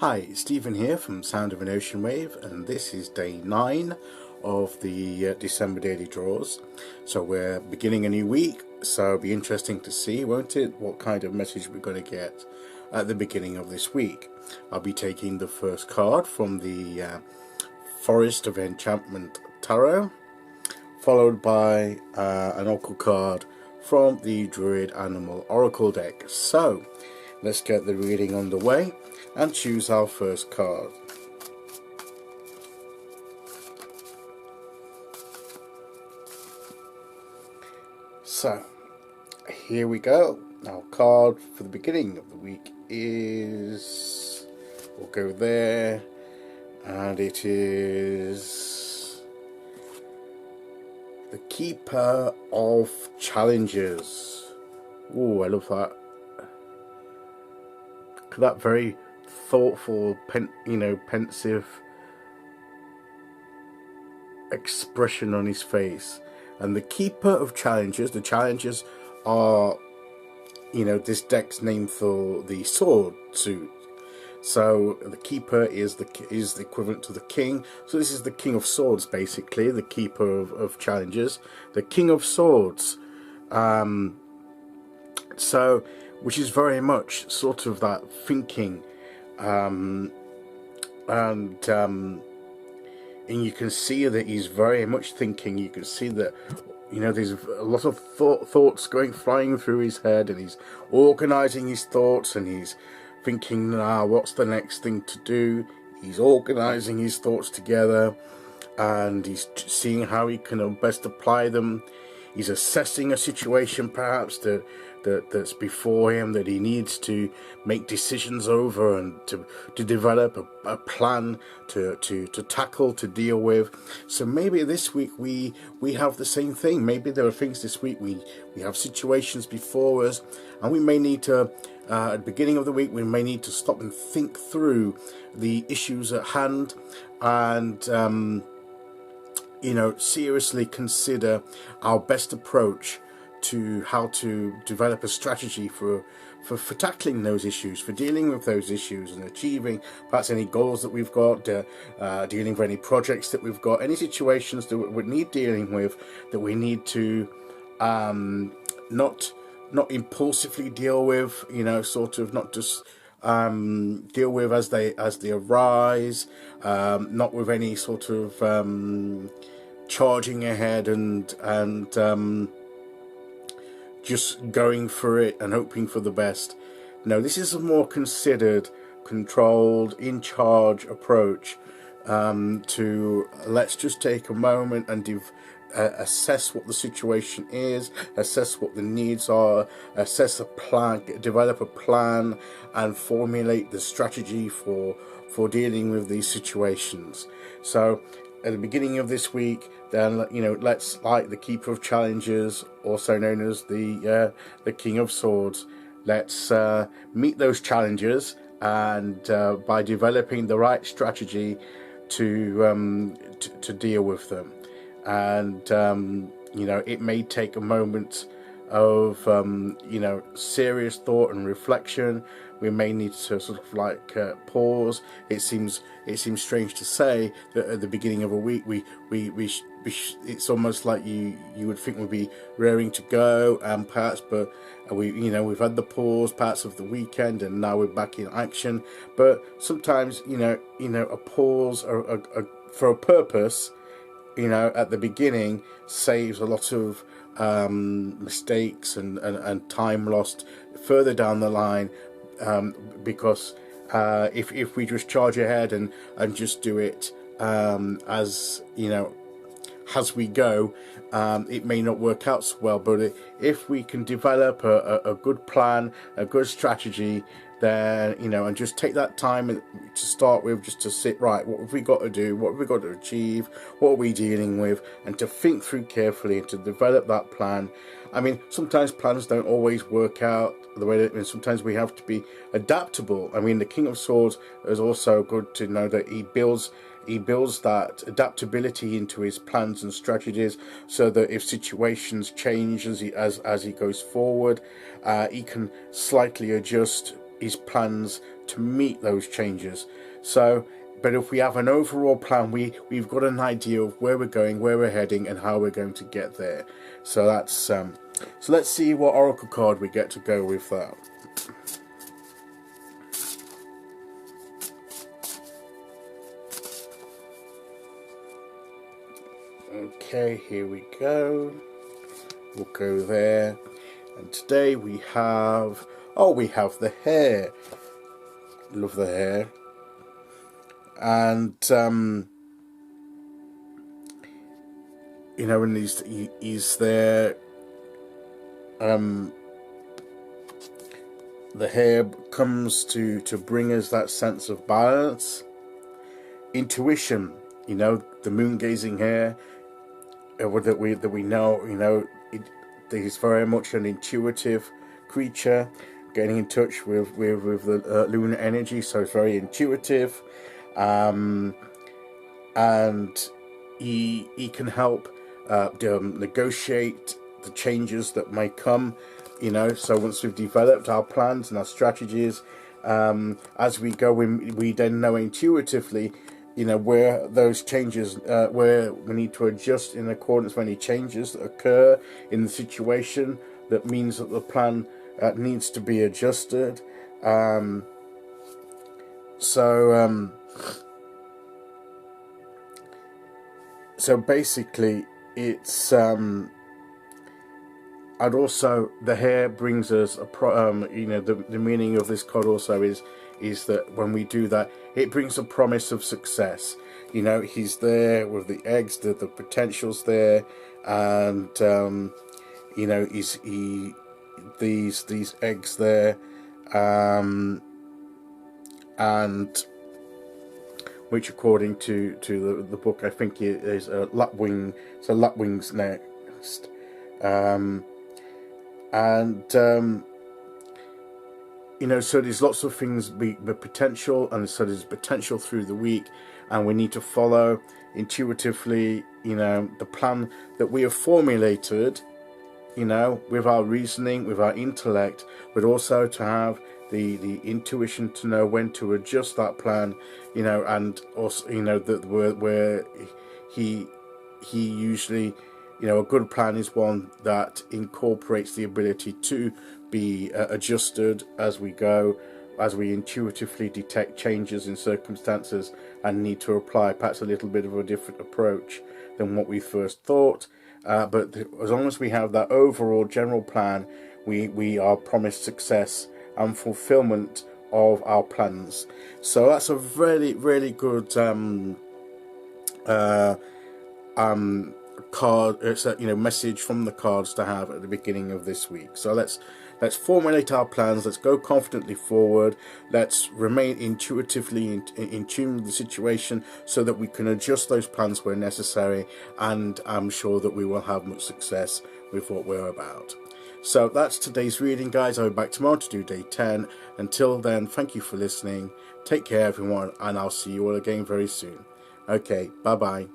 Hi, it's Stephen here from Sound of an Ocean Wave, and this is day 9 of the December daily draws. So we're beginning a new week, so it'll be interesting to see, won't it, what kind of message we're going to get at the beginning of this week. I'll be taking the first card from the Forest of Enchantment Tarot, followed by an Oracle card from the Druid Animal Oracle deck. So let's get the reading underway and choose our first card. So here we go. Our card for the beginning of the week is, we'll go there, and it is the Keeper of Challenges. Oh, I love that. That very thoughtful, pensive expression on his face. And the Keeper of Challenges, the challenges are, this deck's name for the sword suit. So the Keeper is the equivalent to the King. So this is the King of Swords, basically, the Keeper of Challenges, the King of Swords. So, which is very much sort of that thinking, and you can see that he's very much thinking. You can see that, there's a lot of thoughts flying through his head, and he's organising his thoughts, and he's thinking, what's the next thing to do? He's organising his thoughts together, and he's seeing how he can best apply them. He's assessing a situation, perhaps, that's before him, that he needs to make decisions over, and to develop a plan to tackle, to deal with. So maybe this week we have the same thing. Maybe there are things this week, we have situations before us, and we may need to, at the beginning of the week, we may need to stop and think through the issues at hand, and seriously consider our best approach to how to develop a strategy for tackling those issues, for dealing with those issues, and achieving perhaps any goals that we've got, dealing with any projects that we've got, any situations that we need dealing with, that we need to not impulsively deal with, sort of not just deal with as they arise, not with any sort of charging ahead and just going for it and hoping for the best. No, this is a more considered, controlled, in charge approach to let's just take a moment and assess what the situation is, assess what the needs are, assess a plan, develop a plan, and formulate the strategy for dealing with these situations. So at the beginning of this week, then let's, like the Keeper of Challenges, also known as the King of Swords, let's meet those challenges, and by developing the right strategy to deal with them. And it may take a moment of serious thought and reflection. We may need to sort of like pause. It seems strange to say that at the beginning of a week it's almost like you would think we'd be raring to go, and perhaps, but we've had the pause perhaps of the weekend, and now we're back in action. But sometimes a pause for a purpose, at the beginning, saves a lot of mistakes and time lost further down the line, because if we just charge ahead and just do it as we go, it may not work out so well. But if we can develop a good plan, a good strategy, then and just take that time to start with, just to sit right, what have we got to do, what have we got to achieve, what are we dealing with, and to think through carefully and to develop that plan. I mean, sometimes plans don't always work out the way that, and sometimes we have to be adaptable. I mean, the King of Swords is also good to know that he builds that adaptability into his plans and strategies, so that if situations change as he goes forward, he can slightly adjust his plans to meet those changes. So, but if we have an overall plan, we've got an idea of where we're going, where we're heading, and how we're going to get there. So that's so let's see what oracle card we get to go with that. Okay, here we go. We'll go there. And today we have, we have the hare. Love the hare. And you know, and he's there. The hare comes to bring us that sense of balance, intuition. You know, the moon gazing hare that we know. You know, he's very much an intuitive creature, getting in touch with the lunar energy. So it's very intuitive, and he can help negotiate the changes that may come. You know, so once we've developed our plans and our strategies, as we go, we then know intuitively, you know, where those changes, where we need to adjust in accordance with any changes that occur in the situation. That means that the plan needs to be adjusted. So basically, it's and also the hare brings us you know, the meaning of this card also is that when we do that, it brings a promise of success. You know, he's there with the eggs, the potential's there, and you know, these eggs there, and which according to the book, I think it is a lapwing. It's a lapwing's nest. You know, so there's lots of things, the potential, and so there's potential through the week, and we need to follow intuitively, you know, the plan that we have formulated, you know, with our reasoning, with our intellect, but also to have the intuition to know when to adjust that plan, you know, and also, you know, that where he usually, you know, a good plan is one that incorporates the ability to be adjusted as we go, as we intuitively detect changes in circumstances and need to apply perhaps a little bit of a different approach than what we first thought. But as long as we have that overall general plan, we are promised success and fulfillment of our plans. So that's a really, really good card. It's a, you know, message from the cards to have at the beginning of this week. So let's formulate our plans. Let's go confidently forward. Let's remain intuitively in tune with the situation so that we can adjust those plans where necessary, and I'm sure that we will have much success with what we're about. So that's today's reading, guys. I'll be back tomorrow to do day 10. Until then, thank you for listening. Take care, everyone, and I'll see you all again very soon. Okay, bye-bye.